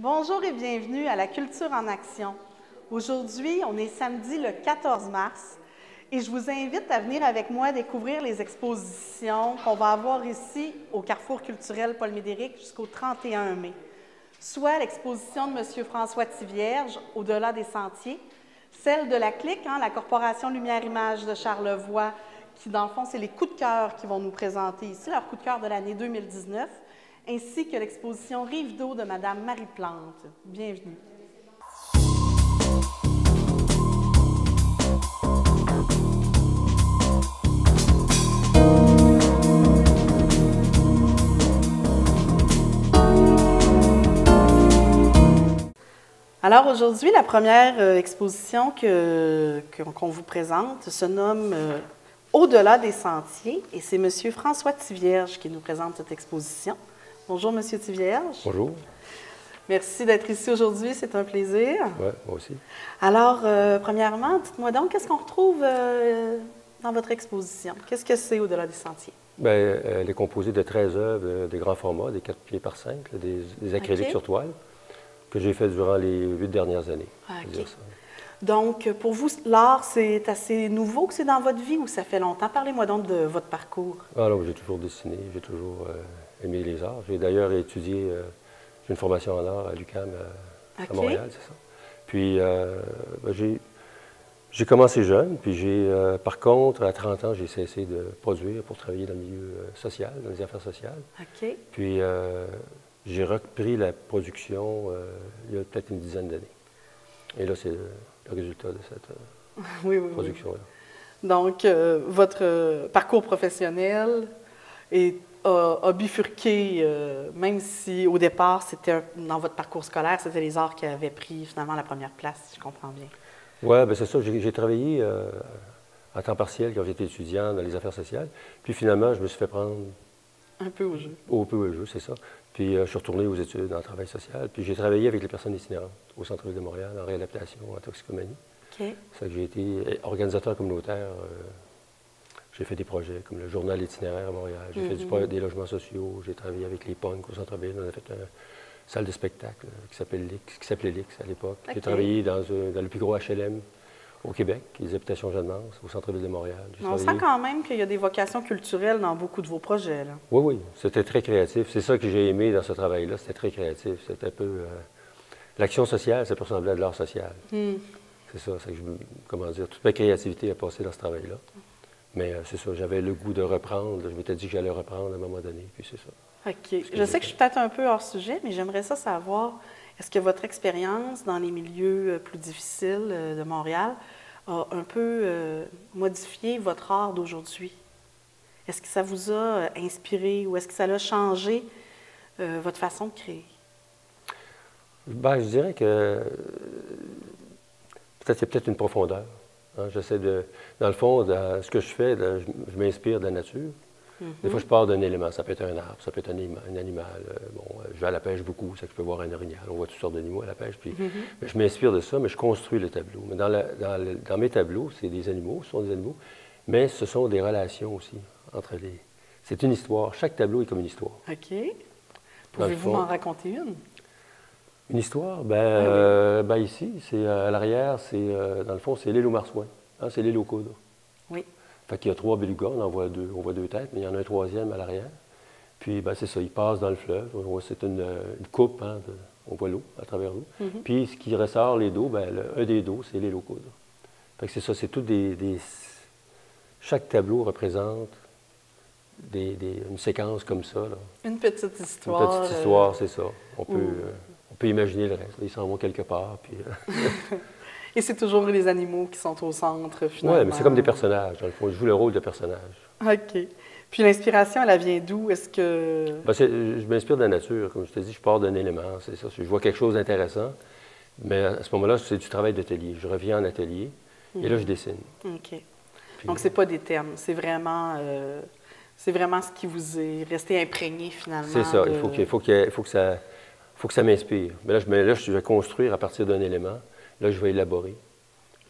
Bonjour et bienvenue à la Culture en Action. Aujourd'hui, on est samedi le 14 mars et je vous invite à venir avec moi découvrir les expositions qu'on va avoir ici au Carrefour culturel Paul Médéric jusqu'au 31 mai. Soit l'exposition de M. François Thivierge, Au-delà des sentiers, celle de la CLIC, la Corporation Lumière-Image de Charlevoix, qui dans le fond, c'est les coups de cœur qui vont nous présenter ici, leur coup de cœur de l'année 2019, ainsi que l'exposition Rive d'eau de Mme Marie Plante. Bienvenue. Alors aujourd'hui, la première exposition qu'on vous présente se nomme Au-delà des sentiers et c'est M. François Thivierge qui nous présente cette exposition. Bonjour, M. Thivierge. Bonjour. Merci d'être ici aujourd'hui, c'est un plaisir. Oui, moi aussi. Alors, premièrement, dites-moi donc, qu'est-ce qu'on retrouve dans votre exposition? Qu'est-ce que c'est Au-delà des sentiers? Bien, elle est composée de 13 œuvres de grand format, des 4 pieds par 5, des acryliques sur toile, que j'ai fait durant les 8 dernières années. Okay. Donc, pour vous, l'art, c'est assez nouveau que c'est dans votre vie ou ça fait longtemps? Parlez-moi donc de votre parcours. Alors, j'ai toujours dessiné, j'ai toujours aimé les arts. J'ai d'ailleurs étudié, j'ai une formation en art à l'UQAM à Montréal, c'est ça. Puis, j'ai commencé jeune, puis par contre, à 30 ans, j'ai cessé de produire pour travailler dans le milieu social, dans les affaires sociales. OK. Puis, j'ai repris la production il y a peut-être une dizaine d'années. Et là, c'est le résultat de cette production-là. Donc, votre parcours professionnel a bifurqué, même si au départ, c'était dans votre parcours scolaire, c'était les arts qui avaient pris finalement la première place, si je comprends bien. Oui, bien c'est ça. J'ai travaillé à temps partiel quand j'étais étudiant dans les affaires sociales. Puis finalement, je me suis fait prendre... Un peu au jeu. Un peu au jeu, c'est ça. Puis je suis retourné aux études en travail social. Puis j'ai travaillé avec les personnes itinérantes au centre-ville de Montréal, en réadaptation, en toxicomanie. OK. C'est ça que j'ai été organisateur communautaire. J'ai fait des projets comme le journal itinéraire à Montréal. J'ai fait des logements sociaux. J'ai travaillé avec les punks au centre-ville. On a fait une salle de spectacle qui s'appelait l'X à l'époque. Okay. J'ai travaillé dans le plus gros HLM au Québec, les habitations Jeanne-Mance, au centre-ville de Montréal. On sent quand même qu'il y a des vocations culturelles dans beaucoup de vos projets. Là. Oui, oui. C'était très créatif. C'est ça que j'ai aimé dans ce travail-là. C'était très créatif. C'était un peu... L'action sociale, ça peut ressembler à de l'art social. C'est ça. C'est que comment dire, toute ma créativité a passé dans ce travail-là. Mais c'est ça, j'avais le goût de reprendre. Je m'étais dit que j'allais reprendre à un moment donné, puis c'est ça. OK. Je sais que je suis peut-être un peu hors sujet, mais j'aimerais ça savoir, est-ce que votre expérience dans les milieux plus difficiles de Montréal a un peu modifié votre art d'aujourd'hui? Est-ce que ça vous a inspiré ou est-ce que ça a changé votre façon de créer? Bien, je dirais que peut-être c'est peut-être une profondeur. Hein? J'essaie de... Dans le fond, ce que je fais, je m'inspire de la nature. Des fois, je pars d'un élément. Ça peut être un arbre, ça peut être un animal. Je vais à la pêche beaucoup, ça que je peux voir un orignal. On voit toutes sortes d'animaux à la pêche. Puis, je m'inspire de ça, mais je construis le tableau. Mais dans mes tableaux, c'est des animaux, ce sont des animaux, mais ce sont des relations aussi entre les... C'est une histoire. Chaque tableau est comme une histoire. OK. Pouvez-vous m'en raconter une? Une histoire? Ben ici, c'est à l'arrière, dans le fond, c'est l'île aux marsouins. Hein, c'est l'île aux coudres. Oui. Fait qu'il y a 3 belugas, on voit 2 têtes, mais il y en a un troisième à l'arrière. Puis, ben, c'est ça, il passe dans le fleuve. C'est une coupe, hein, on voit l'eau à travers l'eau. Puis, ce qui ressort, les dos, ben, un des dos, c'est l'île aux coudres. Fait que c'est ça, c'est tout chaque tableau représente une séquence comme ça. Là. Une petite histoire. Une petite histoire, c'est ça. On peut imaginer le reste. Ils s'en vont quelque part. Puis, Et c'est toujours les animaux qui sont au centre, finalement. Oui, mais c'est comme des personnages. Dans le fond, je joue le rôle de personnage. OK. Puis l'inspiration, elle vient d'où? Est-ce que... Ben, je m'inspire de la nature. Comme je te dis, je pars d'un élément. C'est ça. Je vois quelque chose d'intéressant. Mais à ce moment-là, c'est du travail d'atelier. Je reviens en atelier et là, je dessine. OK. Puis, donc, ce n'est pas des termes. C'est vraiment ce qui vous est resté imprégné, finalement. C'est ça. Il faut que ça m'inspire. Mais là, je vais construire à partir d'un élément. Là, je vais élaborer.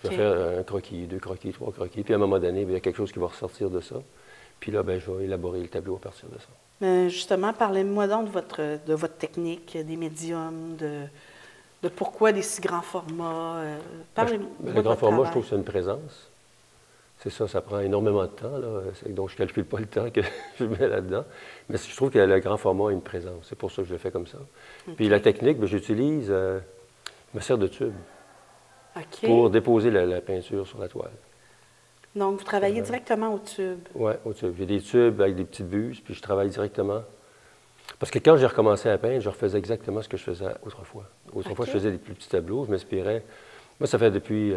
Je vais faire un croquis, 2 croquis, 3 croquis. Puis à un moment donné, il y a quelque chose qui va ressortir de ça. Puis là, ben, je vais élaborer le tableau à partir de ça. Justement, parlez-moi donc de votre technique, des médiums, de pourquoi des si grands formats. Parlez-moi le grand format, je trouve que c'est une présence. C'est ça, ça prend énormément de temps. Là. Donc, je ne calcule pas le temps que je mets là-dedans. Mais je trouve que le grand format a une présence. C'est pour ça que je le fais comme ça. Okay. Puis la technique, bien, j'utilise, je me sers de tube pour déposer la peinture sur la toile. Donc, vous travaillez directement au tube? Oui, au tube. J'ai des tubes avec des petites buses, puis je travaille directement. Parce que quand j'ai recommencé à peindre, je refaisais exactement ce que je faisais autrefois. Autrefois, je faisais des plus petits tableaux, je m'inspirais. Moi, ça fait depuis,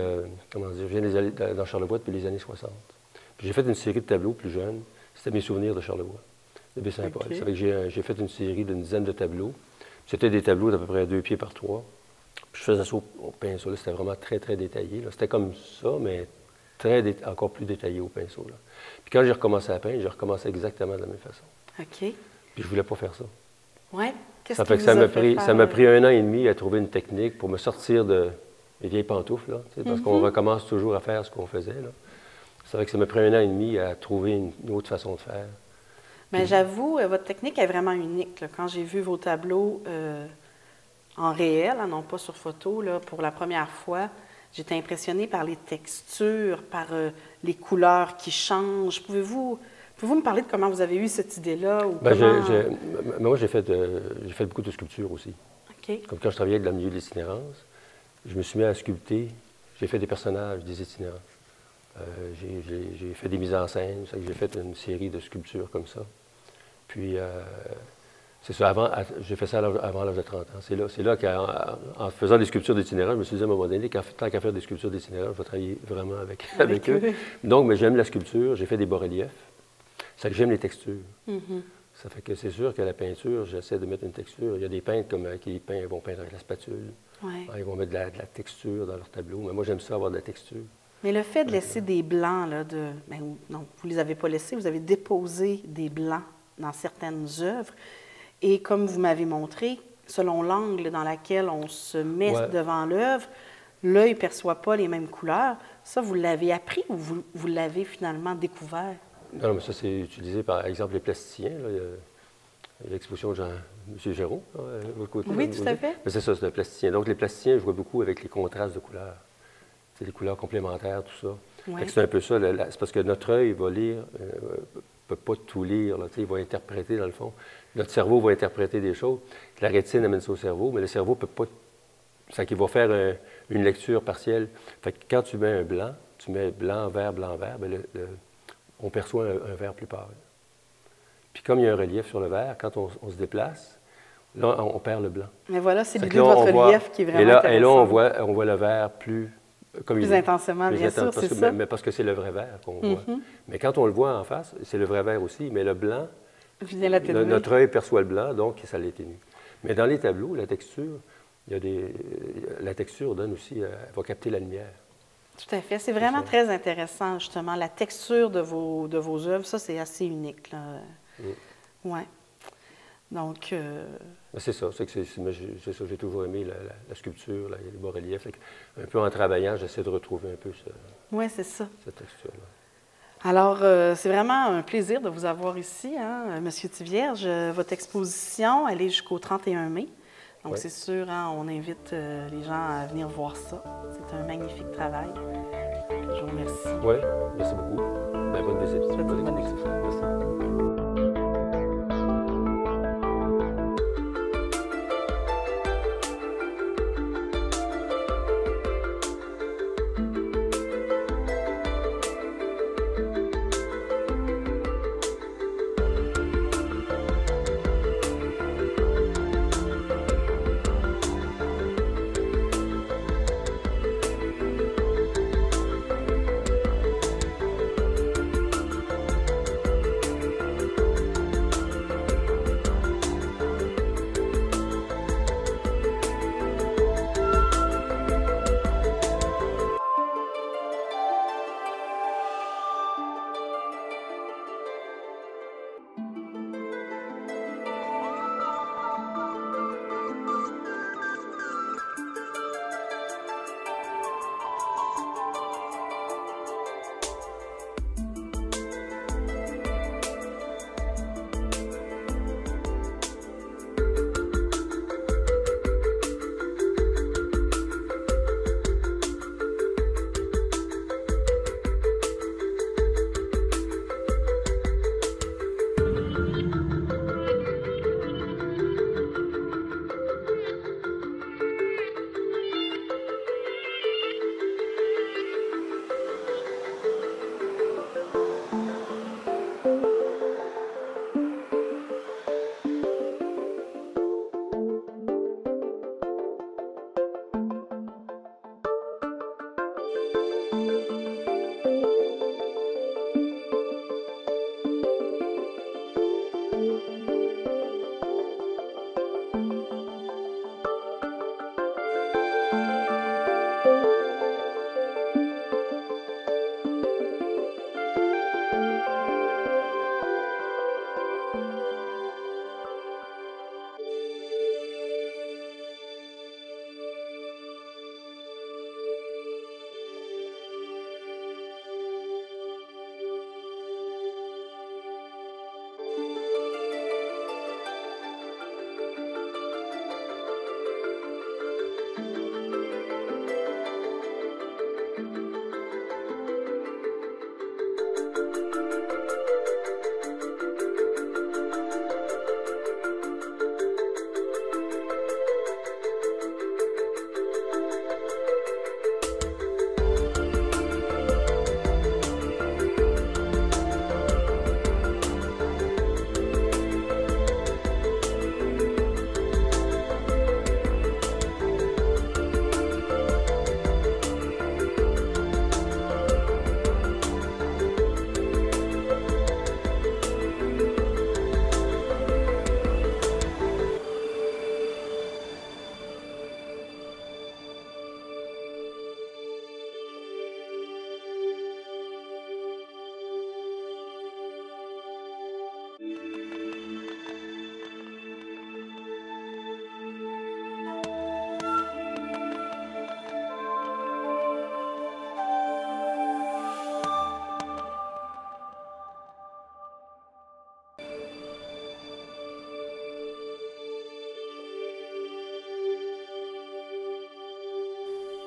comment dire, je viens dans Charlevoix depuis les années 60. Puis j'ai fait une série de tableaux plus jeunes. C'était mes souvenirs de Charlevoix, de Baie-Saint-Paul. Ça fait que j'ai fait une série d'une dizaine de tableaux. C'était des tableaux d'à peu près 2 pieds par 3. Puis je faisais ça au pinceau. C'était vraiment très, très détaillé. C'était comme ça, mais encore plus détaillé au pinceau. Là. Puis quand j'ai recommencé à peindre, j'ai recommencé exactement de la même façon. OK. Puis je ne voulais pas faire ça. Oui. Ça fait que ça m'a pris 1 an et demi à trouver une technique pour me sortir de mes vieilles pantoufles, là, parce qu'on recommence toujours à faire ce qu'on faisait. Là. C'est vrai que ça m'a pris 1 an et demi à trouver une autre façon de faire. Mais j'avoue, votre technique est vraiment unique. Là. Quand j'ai vu vos tableaux en réel, non pas sur photo, là, pour la première fois, j'étais impressionnée par les textures, par les couleurs qui changent. Pouvez-vous me parler de comment vous avez eu cette idée-là? Moi, j'ai fait beaucoup de sculptures aussi. Okay. Comme quand je travaillais dans le milieu de l'itinérance, je me suis mis à sculpter. J'ai fait des personnages, des itinérants. J'ai fait des mises en scène. J'ai fait une série de sculptures comme ça. Puis, c'est ça, j'ai fait ça avant l'âge de 30 ans. C'est là qu'en faisant des sculptures d'itinérants, je me suis dit à un moment donné, tant qu'à faire des sculptures d'itinérants, je vais travailler vraiment avec eux. Donc, j'aime la sculpture, j'ai fait des bas-reliefs. C'est que j'aime les textures. Ça fait que c'est sûr que la peinture, j'essaie de mettre une texture. Il y a des peintres qui vont peindre avec la spatule. Ouais. Ils vont mettre de la texture dans leur tableau. Mais moi, j'aime ça avoir de la texture. Mais le fait de laisser des blancs, là, non, vous ne les avez pas laissés, vous avez déposé des blancs dans certaines œuvres. Et comme vous m'avez montré, selon l'angle dans lequel on se met devant l'œuvre, l'œil ne perçoit pas les mêmes couleurs. Ça, vous l'avez appris ou vous l'avez finalement découvert? Non, mais ça, c'est utilisé par exemple les plasticiens. Là. Il y a l'exposition de M. Géraud, là, de l'autre côté. Oui, tout à fait. Mais c'est ça, c'est un plasticien. Donc, les plasticiens jouent beaucoup avec les contrastes de couleurs. C'est les couleurs complémentaires, tout ça. Ouais. C'est un peu ça. C'est parce que notre œil va lire, ne peut pas tout lire. Là, il va interpréter, dans le fond. Notre cerveau va interpréter des choses. La rétine amène ça au cerveau, mais le cerveau ne peut pas. C'est qu'il va faire une lecture partielle. Fait que quand tu mets un blanc, tu mets blanc, vert, bien, on perçoit un vert plus pâle. Puis comme il y a un relief sur le vert, quand on se déplace, là, on perd le blanc. Mais voilà, c'est l'idée de votre relief qui est vraiment intéressant. Et là, on voit le vert plus intensément, bien sûr, c'est ça. Mais parce que c'est le vrai vert qu'on voit. Mais quand on le voit en face, c'est le vrai vert aussi, mais le blanc, notre œil perçoit le blanc, donc ça l'atténue. Mais dans les tableaux, la texture, la texture donne aussi, elle va capter la lumière. Tout à fait. C'est vraiment très intéressant, justement. La texture de vos œuvres, ça, c'est assez unique. Oui. Donc... C'est ça. C'est ça. J'ai toujours aimé la sculpture, les bas-reliefs. Un peu en travaillant, j'essaie de retrouver un peu c'est ça. Cette texture-là. Alors, c'est vraiment un plaisir de vous avoir ici, hein, M. Thivierge. Votre exposition, elle est jusqu'au 31 mai. Donc, c'est sûr, hein, on invite les gens à venir voir ça. C'est un magnifique travail. Je vous remercie. Oui, merci beaucoup. Bonne visite. Bonne exposition. Merci.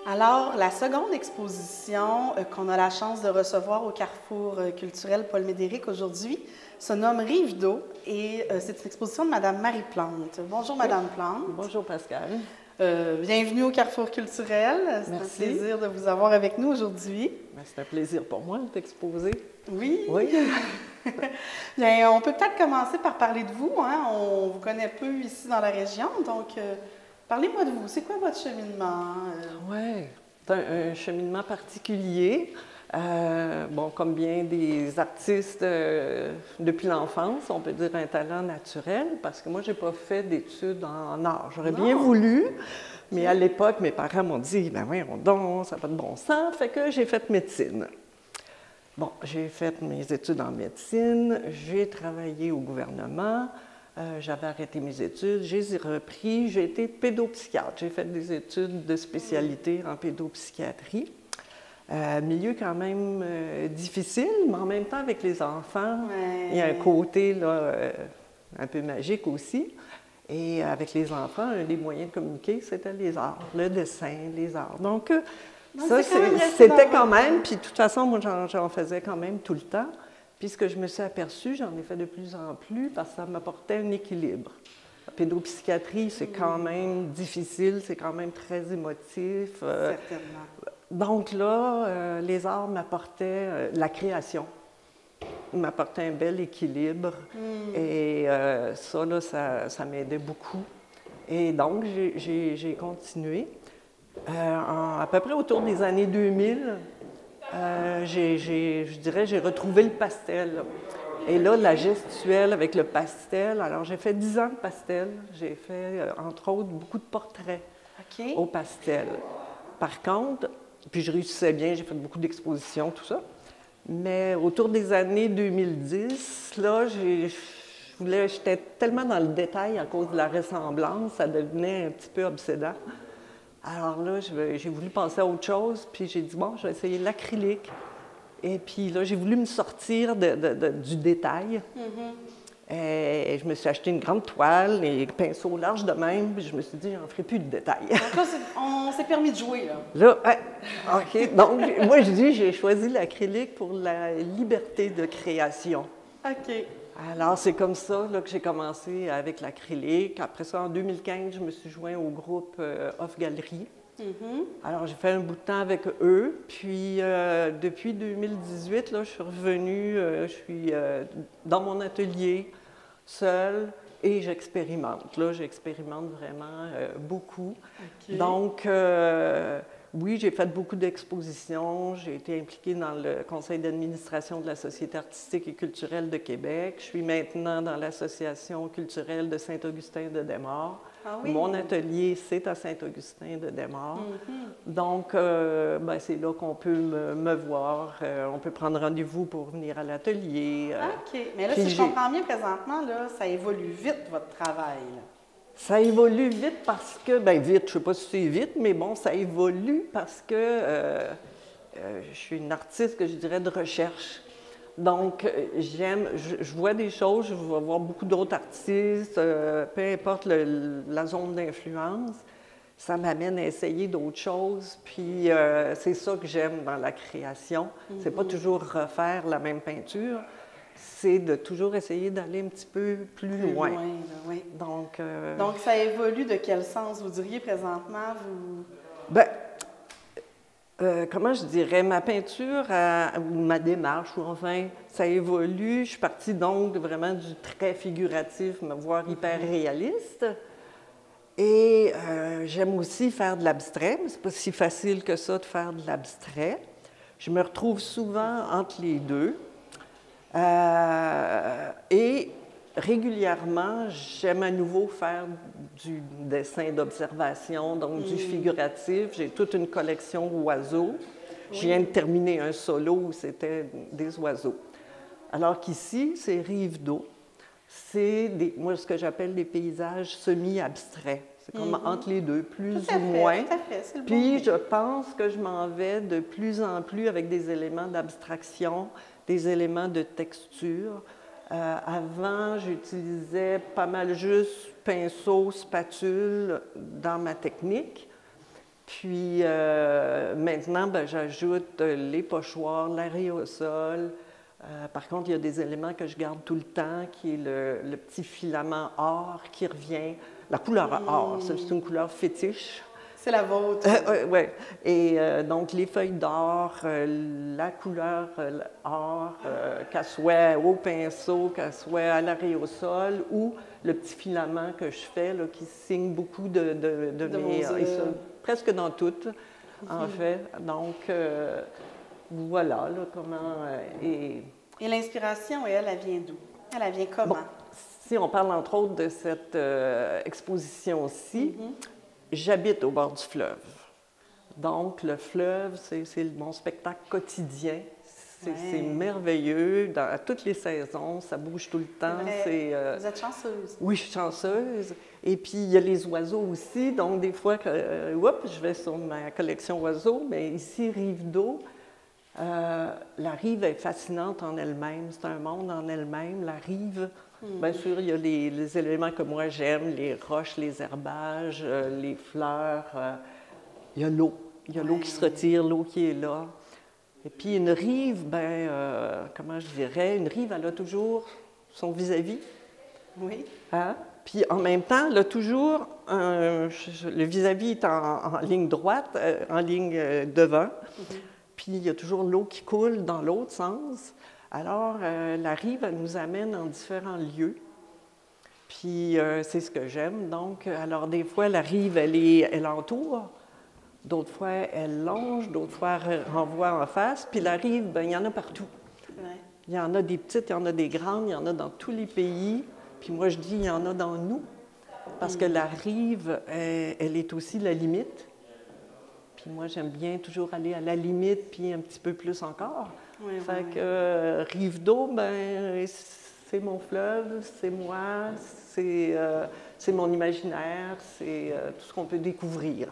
Alors, la seconde exposition qu'on a la chance de recevoir au Carrefour culturel Paul Médéric aujourd'hui se nomme Rive d'eau et c'est une exposition de Mme Marie Plante. Bonjour, Mme Plante. Bonjour, Pascal. Bienvenue au Carrefour culturel. C'est un plaisir de vous avoir avec nous aujourd'hui. C'est un plaisir pour moi de t'exposer. Oui. Oui. Bien, on peut peut-être commencer par parler de vous. Hein? On vous connaît peu ici dans la région, donc parlez-moi de vous. C'est quoi votre cheminement? Oui, c'est un cheminement particulier. Bon, comme bien des artistes depuis l'enfance, on peut dire un talent naturel, parce que moi, je n'ai pas fait d'études en art. J'aurais bien voulu, mais à l'époque, mes parents m'ont dit, ben oui, ça n'a pas de bon sens, fait que j'ai fait médecine. Bon, j'ai fait mes études en médecine, j'ai travaillé au gouvernement, j'avais arrêté mes études, j'ai repris, j'ai été pédopsychiatre. J'ai fait des études de spécialité en pédopsychiatrie. Milieu quand même difficile, mais en même temps avec les enfants, il y a un côté là, un peu magique aussi. Et avec les enfants, un des moyens de communiquer, c'était les arts, le dessin, les arts. Donc, ça, c'était quand même, puis de toute façon, moi, j'en faisais quand même tout le temps. Puis ce que je me suis aperçue, j'en ai fait de plus en plus parce que ça m'apportait un équilibre. La pédopsychiatrie, c'est quand même difficile, c'est quand même très émotif. Certainement. Donc là, les arts m'apportaient la création. Ils m'apportaient un bel équilibre. Et ça, là, ça m'aidait beaucoup. Et donc, j'ai continué. À peu près autour des années 2000, je dirais, j'ai retrouvé le pastel. Et là, la gestuelle avec le pastel. Alors, j'ai fait 10 ans de pastel. J'ai fait, entre autres, beaucoup de portraits au pastel. Par contre, puis je réussissais bien, j'ai fait beaucoup d'expositions, tout ça. Mais autour des années 2010, là, j'étais tellement dans le détail à cause de la ressemblance, ça devenait un petit peu obsédant. Alors là, j'ai voulu passer à autre chose, puis j'ai dit, bon, je vais essayer l'acrylique. Et puis là, j'ai voulu me sortir du détail. Et je me suis acheté une grande toile, et pinceaux larges de même, puis je me suis dit, j'en ferai plus de détails. Donc là, on s'est permis de jouer, là. Là, OK. Donc, moi, je dis, j'ai choisi l'acrylique pour la liberté de création. OK. Alors, c'est comme ça là, que j'ai commencé avec l'acrylique. Après ça, en 2015, je me suis joint au groupe Off Gallery. Alors, j'ai fait un bout de temps avec eux. Puis, depuis 2018, là, je suis revenue, je suis dans mon atelier, seule, et j'expérimente. Là, j'expérimente vraiment beaucoup. Okay. Donc, oui, j'ai fait beaucoup d'expositions. J'ai été impliquée dans le conseil d'administration de la Société artistique et culturelle de Québec. Je suis maintenant dans l'Association culturelle de Saint-Augustin-de-Desmaures. Ah oui? Mon atelier, c'est à Saint-Augustin-de-Desmaures. Donc, ben, c'est là qu'on peut me voir. On peut prendre rendez-vous pour venir à l'atelier. OK. Mais là, si je comprends bien présentement, là, ça évolue vite, votre travail, là. Ça évolue vite parce que, bien vite, je ne sais pas si c'est vite, mais bon, ça évolue parce que je suis une artiste, que je dirais, de recherche. Donc, je vois des choses, je vais voir beaucoup d'autres artistes, peu importe la zone d'influence, ça m'amène à essayer d'autres choses, puis c'est ça que j'aime dans la création. C'est pas toujours refaire la même peinture, c'est de toujours essayer d'aller un petit peu plus loin. Oui. Donc, ça évolue de quel sens, vous diriez présentement? Bien, comment je dirais, ma peinture ou ma démarche, ou enfin, ça évolue. Je suis partie donc vraiment du très figuratif, voire hyper réaliste. Et j'aime aussi faire de l'abstrait, mais c'est pas si facile que ça de faire de l'abstrait. Je me retrouve souvent entre les deux. Et régulièrement, j'aime à nouveau faire du dessin d'observation, donc du figuratif. J'ai toute une collection oiseaux. Je viens de terminer un solo où c'était des oiseaux. Alors qu'ici, c'est Rive d'eau. C'est moi ce que j'appelle des paysages semi-abstraits. C'est comme entre les deux, plus ou moins. Tout à fait, c'est le Puis bon je pense que je m'en vais de plus en plus avec des éléments d'abstraction, des éléments de texture. Avant, j'utilisais pas mal juste pinceau, spatule dans ma technique. Puis maintenant, ben, j'ajoute les pochoirs, l'aréosol. Par contre, il y a des éléments que je garde tout le temps, qui est le petit filament or qui revient. La couleur or, c'est une couleur fétiche. C'est la vôtre. Oui. Et donc, les feuilles d'or, la couleur or, qu'elle soit au pinceau, qu'elle soit à l'aréosol, ou le petit filament que je fais, là, qui signe beaucoup de mes... et ça, presque dans toutes, en fait. Donc, voilà, là, comment... Et l'inspiration, elle vient d'où? Elle vient comment? Bon, si on parle, entre autres, de cette exposition-ci, j'habite au bord du fleuve. Donc, le fleuve, c'est mon spectacle quotidien. C'est merveilleux. À toutes les saisons, ça bouge tout le temps. Vous êtes chanceuse. Oui, je suis chanceuse. Et puis, il y a les oiseaux aussi. Donc, des fois, je vais sur ma collection oiseaux. Mais ici, Rive d'eau, la rive est fascinante en elle-même. C'est un monde en elle-même. La rive, bien sûr, il y a les éléments que moi j'aime, les roches, les herbages, les fleurs. Il y a l'eau. Il y a l'eau qui se retire, l'eau qui est là. Et puis une rive, comment je dirais, une rive, elle a toujours son vis-à-vis. Oui. Hein? Puis en même temps, elle a toujours le vis-à-vis est en ligne droite, en ligne devant. Puis il y a toujours l'eau qui coule dans l'autre sens. Alors, la rive, elle nous amène en différents lieux. Puis c'est ce que j'aime. Donc, alors des fois, la rive, elle entoure. D'autres fois, elle longe, d'autres fois, elle renvoie en face. Puis la rive, bien, il y en a partout. Ouais. Il y en a des petites, il y en a des grandes, il y en a dans tous les pays. Puis moi, je dis, il y en a dans nous. Parce que la rive, elle est aussi la limite. Puis moi, j'aime bien toujours aller à la limite, puis un petit peu plus encore. Oui, fait que Rive d'eau, ben c'est mon fleuve, c'est moi, c'est mon imaginaire, c'est tout ce qu'on peut découvrir.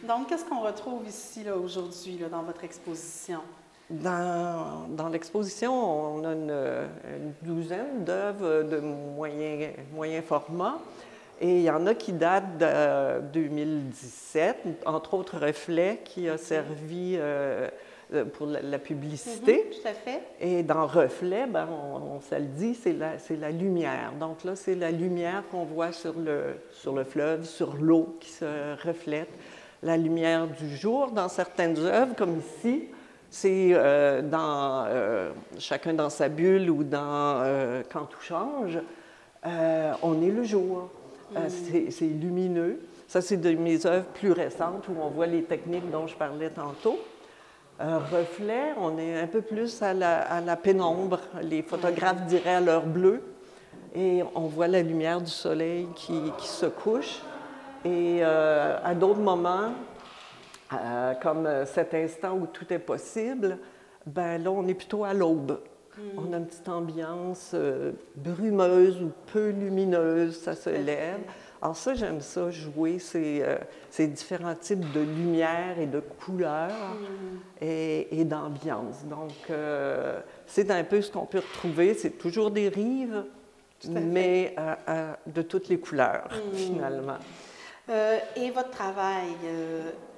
Donc, qu'est-ce qu'on retrouve ici, là, aujourd'hui, là, dans votre exposition? Dans l'exposition, on a une douzaine d'œuvres de moyen format. Et il y en a qui datent de 2017, entre autres Reflet, qui a servi pour la publicité. Tout à fait. Et dans Reflet, ben, on se le dit, c'est la lumière. Donc là, c'est la lumière qu'on voit sur le fleuve, sur l'eau qui se reflète. La lumière du jour, dans certaines œuvres, comme ici, c'est chacun dans sa bulle ou quand tout change, on est le jour. C'est lumineux. Ça, c'est de mes œuvres plus récentes où on voit les techniques dont je parlais tantôt. Reflet, on est un peu plus à la pénombre. Les photographes diraient à l'heure bleue. Et on voit la lumière du soleil qui se couche. Et à d'autres moments, comme cet instant où tout est possible, ben là, on est plutôt à l'aube. On a une petite ambiance brumeuse ou peu lumineuse, ça se lève. Alors ça, j'aime ça, jouer ces différents types de lumière et de couleurs et d'ambiance. Donc, c'est un peu ce qu'on peut retrouver. C'est toujours des rives, mais de toutes les couleurs, finalement. Et votre travail,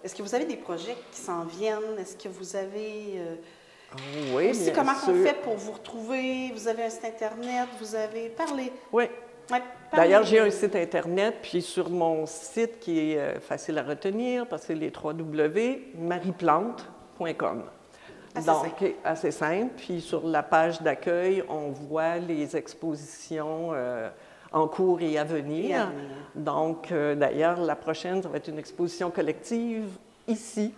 est-ce que vous avez des projets qui s'en viennent? Est-ce que vous avez... Oui, aussi, comment on fait pour vous retrouver? Vous avez un site Internet, vous avez parlé. Oui. Ouais, d'ailleurs, j'ai un site Internet, puis sur mon site qui est facile à retenir, parce que c'est les www.marieplante.com. Donc, assez simple. Puis sur la page d'accueil, on voit les expositions en cours et à venir. Donc, d'ailleurs, la prochaine, ça va être une exposition collective ici,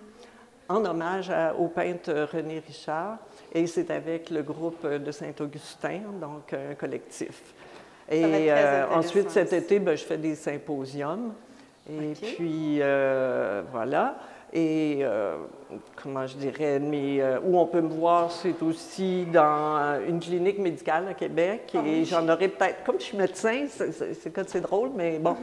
en hommage au peintre René Richard, et c'est avec le groupe de Saint-Augustin, donc un collectif. Et ensuite, cet été, ben, je fais des symposiums, et puis voilà. Et comment je dirais, où on peut me voir, c'est aussi dans une clinique médicale à Québec, et j'en aurais peut-être, comme je suis médecin, c'est drôle, mais bon.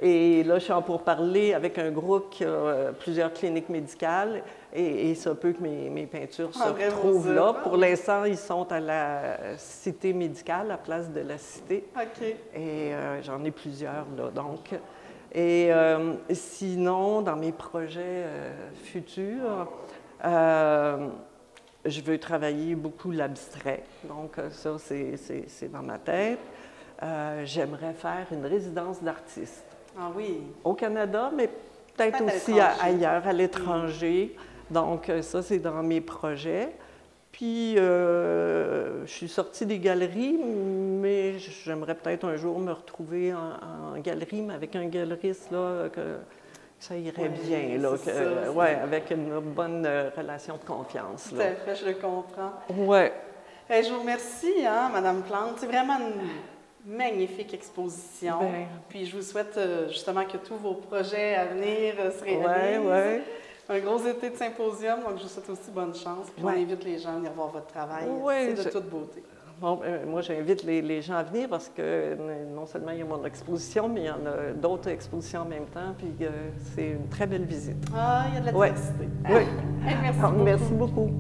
Et là, je suis en pourparlers avec un groupe qui a plusieurs cliniques médicales et ça peut que mes peintures se retrouvent là. Pour l'instant, ils sont à la Cité médicale, à Place de la Cité. OK. Et j'en ai plusieurs là. Donc, Et sinon, dans mes projets futurs, je veux travailler beaucoup l'abstrait. Donc, ça, c'est dans ma tête. J'aimerais faire une résidence d'artiste. Ah oui. Au Canada, mais peut-être aussi ailleurs, à l'étranger. Donc, ça, c'est dans mes projets. Puis, je suis sortie des galeries, mais j'aimerais peut-être un jour me retrouver en galerie, mais avec un galeriste, là, que ça irait bien, là, avec une bonne relation de confiance. Tout à fait, je le comprends. Oui. Je vous remercie, hein, Madame Plante. C'est vraiment une magnifique exposition. Bien. Puis je vous souhaite justement que tous vos projets à venir se réalisent. Oui. Un gros été de symposium, donc je vous souhaite aussi bonne chance. Puis on invite les gens à venir voir votre travail. C'est de toute beauté. Bon, moi, j'invite les gens à venir parce que non seulement il y a mon exposition, mais il y en a d'autres expositions en même temps. Puis c'est une très belle visite. Ah, il y a de la diversité. Oui. Merci beaucoup. Merci beaucoup.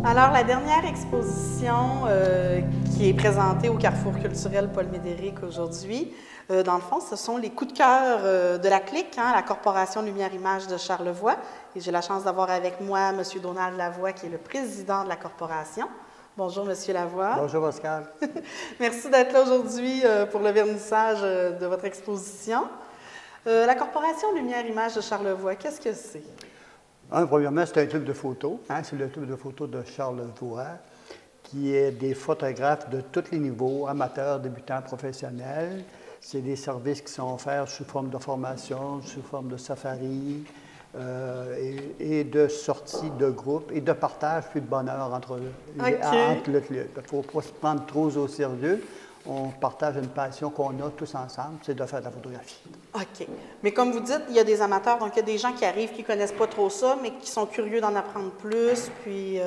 Alors, la dernière exposition qui est présentée au Carrefour culturel Paul Médéric aujourd'hui, dans le fond, ce sont les coups de cœur de la CLIC, hein, la Corporation Lumière-Image de Charlevoix. Et j'ai la chance d'avoir avec moi M. Donald Lavoie, qui est le président de la corporation. Bonjour, M. Lavoie. Bonjour, Oscar. Merci d'être là aujourd'hui pour le vernissage de votre exposition. La Corporation Lumière-Image de Charlevoix, qu'est-ce que c'est? Premièrement, c'est un club de photos. Hein, c'est le club de photos de Charlevoix, qui est des photographes de tous les niveaux, amateurs, débutants, professionnels. C'est des services qui sont offerts sous forme de formation, sous forme de safari et de sorties de groupe et de partage puis de bonheur entre le club. Il ne faut pas se prendre trop au sérieux. on partage une passion qu'on a tous ensemble, c'est de faire de la photographie. OK. Mais comme vous dites, il y a des amateurs, donc il y a des gens qui arrivent, qui ne connaissent pas trop ça, mais qui sont curieux d'en apprendre plus, puis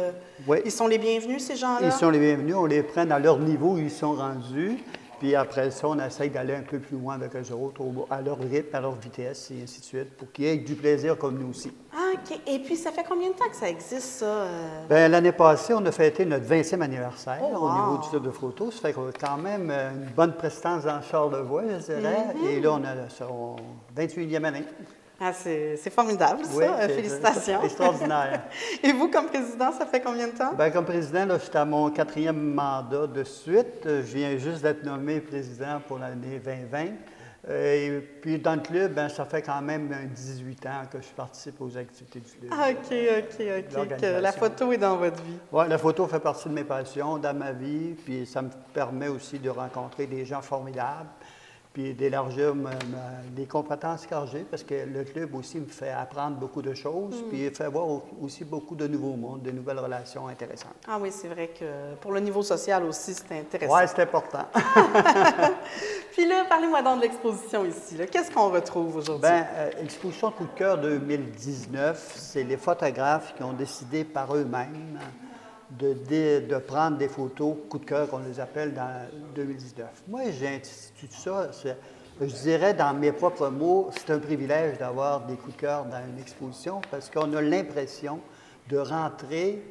Oui. ils sont les bienvenus, ces gens-là? Ils sont les bienvenus, on les prend à leur niveau où ils sont rendus, puis après ça, on essaye d'aller un peu plus loin avec eux autres, à leur rythme, à leur vitesse, et ainsi de suite, pour qu'ils aient du plaisir comme nous aussi. Ah, OK. Et puis, ça fait combien de temps que ça existe, ça? Bien, l'année passée, on a fêté notre 20e anniversaire Oh, au niveau wow. du club de photo. Ça fait qu'on a quand même une bonne prestance dans Charlevoix, je dirais. Et là, on a son 28e année. Ah, c'est formidable, ça. Oui, c'est Félicitations. extraordinaire. Et vous, comme président, ça fait combien de temps? Bien, comme président, là, je suis à mon 4e mandat de suite. Je viens juste d'être nommé président pour l'année 2020. Et puis, dans le club, bien, ça fait quand même 18 ans que je participe aux activités du club. Ah, OK. Que la photo est dans votre vie. Oui, la photo fait partie de mes passions, dans ma vie, puis ça me permet aussi de rencontrer des gens formidables, puis d'élargir les compétences que j'ai, parce que le club aussi me fait apprendre beaucoup de choses, puis il fait voir aussi beaucoup de nouveaux mondes, de nouvelles relations intéressantes. Ah oui, c'est vrai que pour le niveau social aussi, c'est intéressant. Oui, c'est important. Puis là, parlez-moi donc de l'exposition ici. Qu'est-ce qu'on retrouve aujourd'hui? Bien, Exposition Coup de cœur 2019, c'est les photographes qui ont décidé par eux-mêmes de prendre des photos coup de cœur, qu'on les appelle, dans 2019. Moi, j'ai intitulé ça, je dirais dans mes propres mots, c'est un privilège d'avoir des coups de cœur dans une exposition parce qu'on a l'impression de rentrer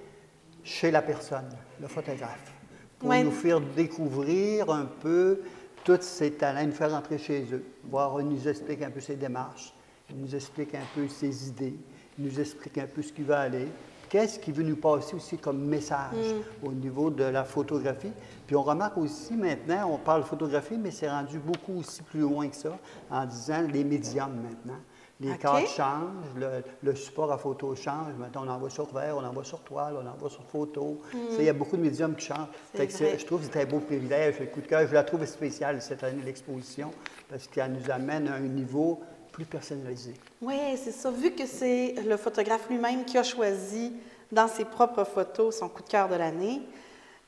chez la personne, le photographe, pour nous faire découvrir un peu tous ses talents, nous faire rentrer chez eux, voir, ils nous expliquent un peu ses démarches, ils nous expliquent un peu ses idées, ils nous expliquent un peu ce qu'il va aller. Qu'est-ce qu'il veut nous passer aussi comme message au niveau de la photographie? Puis on remarque aussi maintenant, on parle photographie, mais c'est rendu beaucoup aussi plus loin que ça, en disant les médiums maintenant. Les cadres changent, le support à photo change. Maintenant, on envoie sur verre, on envoie sur toile, on envoie sur photo. Il y a beaucoup de médiums qui changent. Je trouve que c'est un beau privilège. Le coup de cœur, je la trouve spéciale cette année, l'exposition, parce qu'elle nous amène à un niveau plus personnalisé. Oui, c'est ça. Vu que c'est le photographe lui-même qui a choisi dans ses propres photos son coup de cœur de l'année,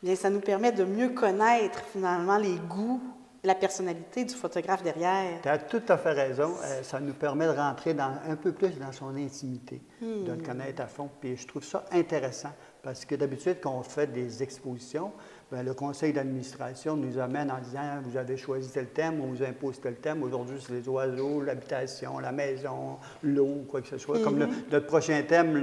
bien, ça nous permet de mieux connaître finalement les goûts, la personnalité du photographe derrière. Tu as tout à fait raison. Ça nous permet de rentrer un peu plus dans son intimité, de le connaître à fond. Puis je trouve ça intéressant parce que d'habitude, quand on fait des expositions, bien, le conseil d'administration nous amène en disant « Vous avez choisi tel thème, on vous impose tel thème. Aujourd'hui, c'est les oiseaux, l'habitation, la maison, l'eau, quoi que ce soit. » Comme notre prochain thème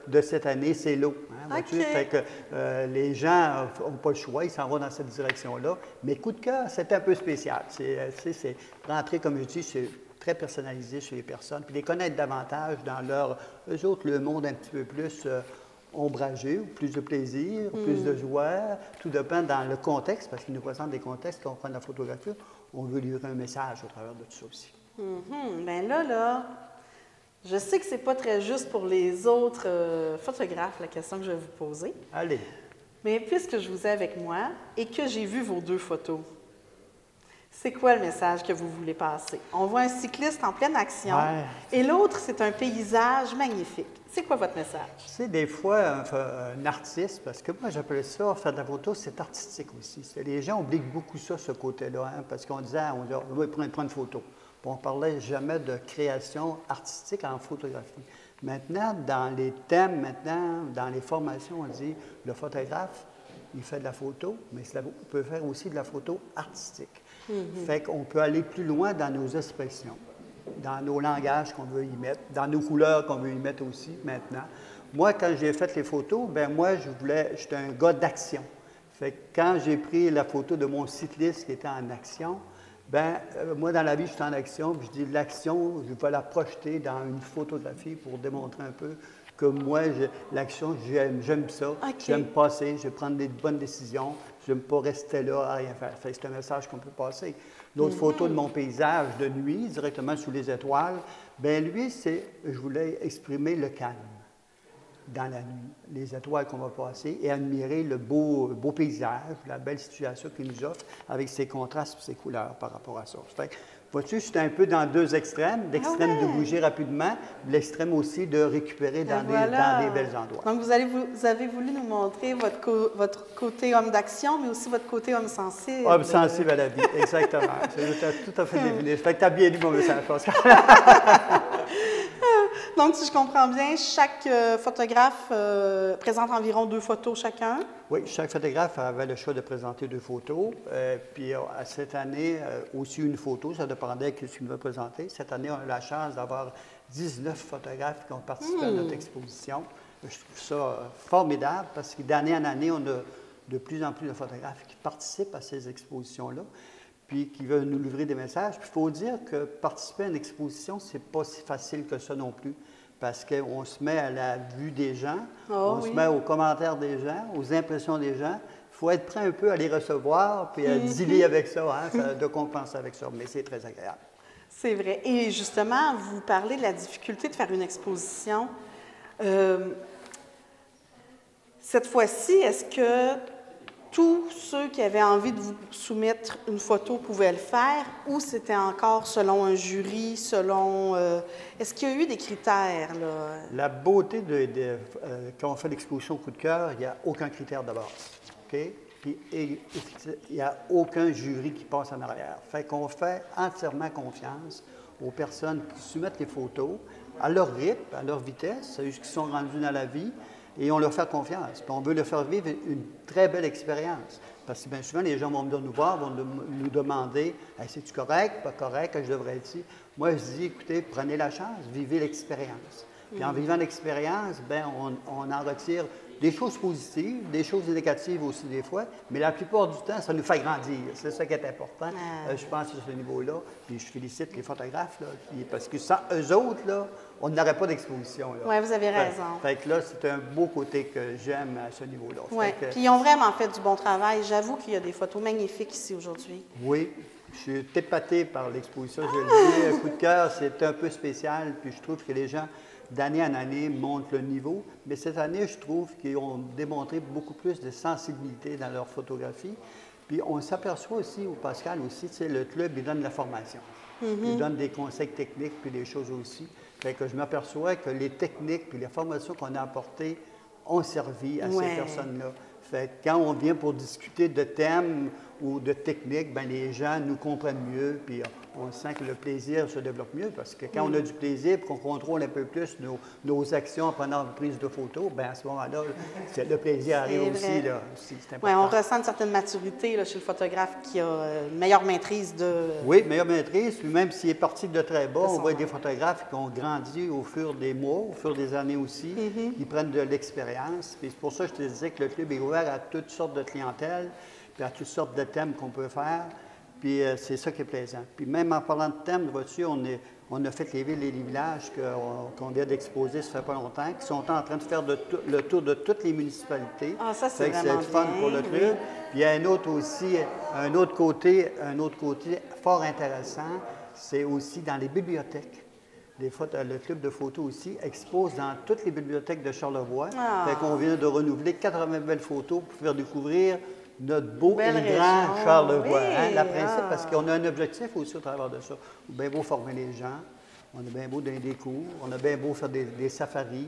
de cette année, c'est l'eau. Hein, fait que les gens n'ont pas le choix, ils s'en vont dans cette direction-là. Mais coup de cœur, c'est un peu spécial. C'est rentrer, comme je dis, c'est très personnalisé chez les personnes, puis les connaître davantage dans eux autres, le monde un petit peu plus ombragé, ou plus de plaisir, plus de joie. Tout dépend dans le contexte, parce qu'ils nous présentent des contextes. Quand on prend de la photographie, on veut livrer un message au travers de tout ça aussi. Bien là, je sais que c'est pas très juste pour les autres photographes, la question que je vais vous poser. Allez. Mais puisque je vous ai avec moi et que j'ai vu vos deux photos, c'est quoi le message que vous voulez passer? On voit un cycliste en pleine action et l'autre, c'est un paysage magnifique. C'est quoi votre message? C'est des fois un artiste, parce que moi j'appelle ça, faire de la photo, c'est artistique aussi. Les gens oublient beaucoup ça, ce côté-là, hein, parce qu'on disait, on va prendre une photo. Puis on ne parlait jamais de création artistique en photographie. Maintenant, dans les thèmes, dans les formations, on dit, le photographe, il fait de la photo, mais il peut faire aussi de la photo artistique. Fait qu'on peut aller plus loin dans nos expressions, dans nos langages qu'on veut y mettre, dans nos couleurs qu'on veut y mettre aussi maintenant. Moi, quand j'ai fait les photos, bien moi, j'étais un gars d'action. Fait que quand j'ai pris la photo de mon cycliste qui était en action, bien, moi, dans la vie, je suis en action, puis je dis l'action, je vais la projeter dans une photographie pour démontrer un peu que moi, l'action, j'aime ça, j'aime passer, je vais prendre des bonnes décisions, je n'aime pas rester là à rien faire. C'est un message qu'on peut passer. L'autre photo de mon paysage de nuit, directement sous les étoiles, bien lui, je voulais exprimer le calme dans la nuit, les étoiles qu'on va passer et admirer le beau paysage, la belle situation qu'il nous offre avec ses contrastes et ses couleurs par rapport à ça. Vois-tu, j'étais un peu dans deux extrêmes. L'extrême de bouger rapidement, l'extrême aussi de récupérer dans des bels endroits. Donc, vous avez voulu nous montrer votre côté homme d'action, mais aussi votre côté homme sensible. Homme sensible à la vie, exactement. C'est tout à fait défini. Fait que tu as bien lu mon message, Pascal. Donc, si je comprends bien, chaque photographe présente environ 2 photos chacun. Oui, chaque photographe avait le choix de présenter 2 photos. Puis cette année, aussi une photo, ça dépendait de ce qu'il veut présenter. Cette année, on a eu la chance d'avoir 19 photographes qui ont participé à notre exposition. Je trouve ça formidable parce que d'année en année, on a de plus en plus de photographes qui participent à ces expositions-là, puis qui veulent nous livrer des messages. Puis il faut dire que participer à une exposition, c'est pas si facile que ça non plus, parce qu'on se met à la vue des gens, on se met aux commentaires des gens, aux impressions des gens. Il faut être prêt un peu à les recevoir, puis à dealer avec ça, de compenser avec ça, mais c'est très agréable. C'est vrai. Et justement, vous parlez de la difficulté de faire une exposition. Cette fois-ci, est-ce que tous ceux qui avaient envie de vous soumettre une photo pouvaient le faire ou c'était encore selon un jury, selon... est-ce qu'il y a eu des critères, là? La beauté quand on fait l'exposition coup de cœur, il n'y a aucun critère de base. OK? Puis il n'y a aucun jury qui passe en arrière. Fait qu'on fait entièrement confiance aux personnes qui soumettent les photos à leur rythme, à leur vitesse, à ce qu'ils sont rendus dans la vie. Et on leur fait confiance. Puis on veut leur faire vivre une très belle expérience. Parce que bien souvent, les gens vont venir nous voir, vont nous demander hey, « c'est-tu correct, pas correct, que je devrais être ici? » Moi, je dis « écoutez, prenez la chance, vivez l'expérience. » Puis en vivant l'expérience, bien, on en retire des choses positives, des choses négatives aussi des fois, mais la plupart du temps, ça nous fait grandir. C'est ça qui est important, je pense, à ce niveau-là. Puis je félicite les photographes, là, parce que sans eux autres, là, on n'aurait pas d'exposition. Oui, vous avez raison. Fait que là, c'est un beau côté que j'aime à ce niveau-là. Oui, puis ils ont vraiment fait du bon travail. J'avoue qu'il y a des photos magnifiques ici aujourd'hui. Oui, je suis épaté par l'exposition. Je le dis, un coup de cœur, c'est un peu spécial, puis je trouve que les gens, d'année en année, montent le niveau. Mais cette année, je trouve qu'ils ont démontré beaucoup plus de sensibilité dans leur photographie. Puis on s'aperçoit aussi, au Pascal aussi, tu sais, le club, il donne de la formation. Il donne des conseils techniques, puis des choses aussi. Fait que je m'aperçois que les techniques puis les formations qu'on a apportées ont servi à ces personnes-là. Fait que quand on vient pour discuter de thèmes ou de techniques, bien, les gens nous comprennent mieux, puis on sent que le plaisir se développe mieux, parce que quand on a du plaisir et qu'on contrôle un peu plus nos actions en prenant une prise de photo, bien, à ce moment-là, le plaisir arrive aussi. Là, c'est important. Oui, on ressent une certaine maturité là, chez le photographe qui a une meilleure maîtrise de... Oui, meilleure maîtrise. Puis même s'il est parti de très bas, on voit des photographes qui ont grandi au fur des mois, au fur des années aussi, qui prennent de l'expérience. Puis c'est pour ça que je te disais que le club est ouvert à toutes sortes de clientèles, puis à toutes sortes de thèmes qu'on peut faire. Puis c'est ça qui est plaisant. Puis même en parlant de thèmes de voiture, on a fait les villes et les villages qu'on vient d'exposer, ça fait pas longtemps, qui sont en train de faire le tour de toutes les municipalités. Ah, ça, c'est vraiment le fun pour le club. Oui. Puis il y a un autre côté fort intéressant, c'est aussi dans les bibliothèques. Le club de photos aussi expose dans toutes les bibliothèques de Charlevoix. Fait qu'on vient de renouveler 80 belles photos pour faire découvrir notre beau et grand Charlevoix. Oui, la principe, parce qu'on a un objectif aussi au travers de ça. On a bien beau former les gens, on a bien beau donner des cours, on a bien beau faire des safaris,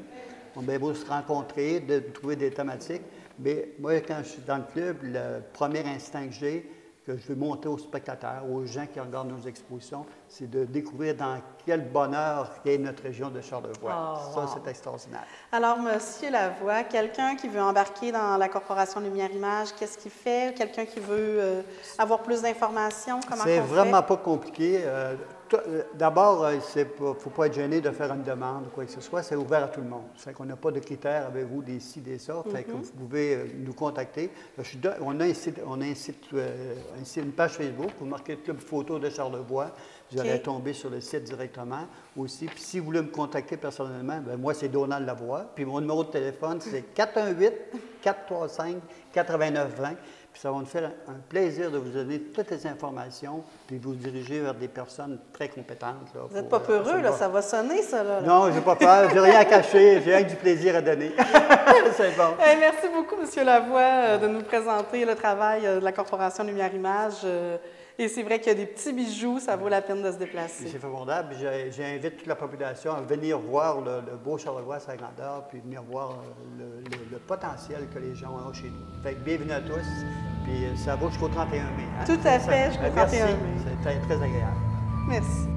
on a bien beau se rencontrer, de trouver des thématiques. Mais moi, quand je suis dans le club, le premier instinct que j'ai, que je veux montrer aux spectateurs, aux gens qui regardent nos expositions, c'est de découvrir dans quel bonheur est notre région de Charlevoix. Ça, c'est extraordinaire. Alors, Monsieur Lavoie, quelqu'un qui veut embarquer dans la Corporation Lumière Image, qu'est-ce qu'il fait? Quelqu'un qui veut avoir plus d'informations, comment on fait? C'est vraiment pas compliqué. D'abord, il ne faut pas être gêné de faire une demande ou quoi que ce soit. C'est ouvert à tout le monde. Fait qu'on n'a pas de critères avec vous, des ci, des ça. Fait que vous pouvez nous contacter. On a une page Facebook. Vous marquez le Club Photo de Charlevoix. Vous allez tomber sur le site directement aussi. Puis si vous voulez me contacter personnellement, bien, moi, c'est Donald Lavoie. Puis mon numéro de téléphone, c'est 418-435-8920. Puis ça va nous faire un plaisir de vous donner toutes les informations, puis vous diriger vers des personnes très compétentes. Là, vous n'êtes pas peureux, là, ça va sonner, ça, là. Non, je n'ai pas peur, j'ai rien à cacher, j'ai rien que du plaisir à donner. C'est bon. Merci beaucoup, M. Lavoie, de nous présenter le travail de la Corporation Lumière Image. Et c'est vrai qu'il y a des petits bijoux, ça vaut la peine de se déplacer. C'est formidable. J'invite toute la population à venir voir le beau Charlevoix à sa grandeur, puis venir voir le potentiel que les gens ont chez nous. Fait que bienvenue à tous, puis ça va jusqu'au 31 mai. Hein? Tout à fait, jusqu'au 31 mai. C'était très agréable. Merci.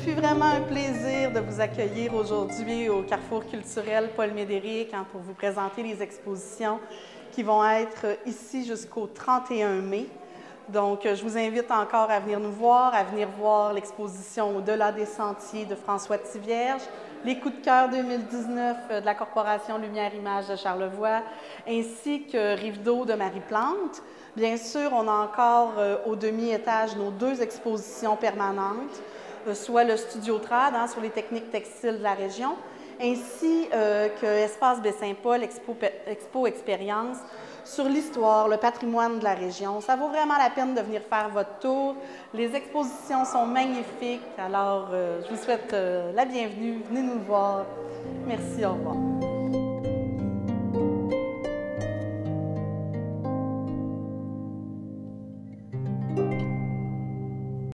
fut vraiment un plaisir de vous accueillir aujourd'hui au Carrefour culturel Paul Médéric pour vous présenter les expositions qui vont être ici jusqu'au 31 mai. Donc, je vous invite encore à venir nous voir, à venir voir l'exposition Au-delà des sentiers de François Thivierge, les coups de cœur 2019 de la Corporation Lumière Image de Charlevoix, ainsi que Rive d'eau de Marie Plante. Bien sûr, on a encore au demi-étage nos 2 expositions permanentes, soit le Studio Trad sur les techniques textiles de la région, ainsi que Espace Baie-Saint-Paul, Expo Expérience, sur l'histoire, le patrimoine de la région. Ça vaut vraiment la peine de venir faire votre tour. Les expositions sont magnifiques, alors je vous souhaite la bienvenue. Venez nous voir. Merci, au revoir.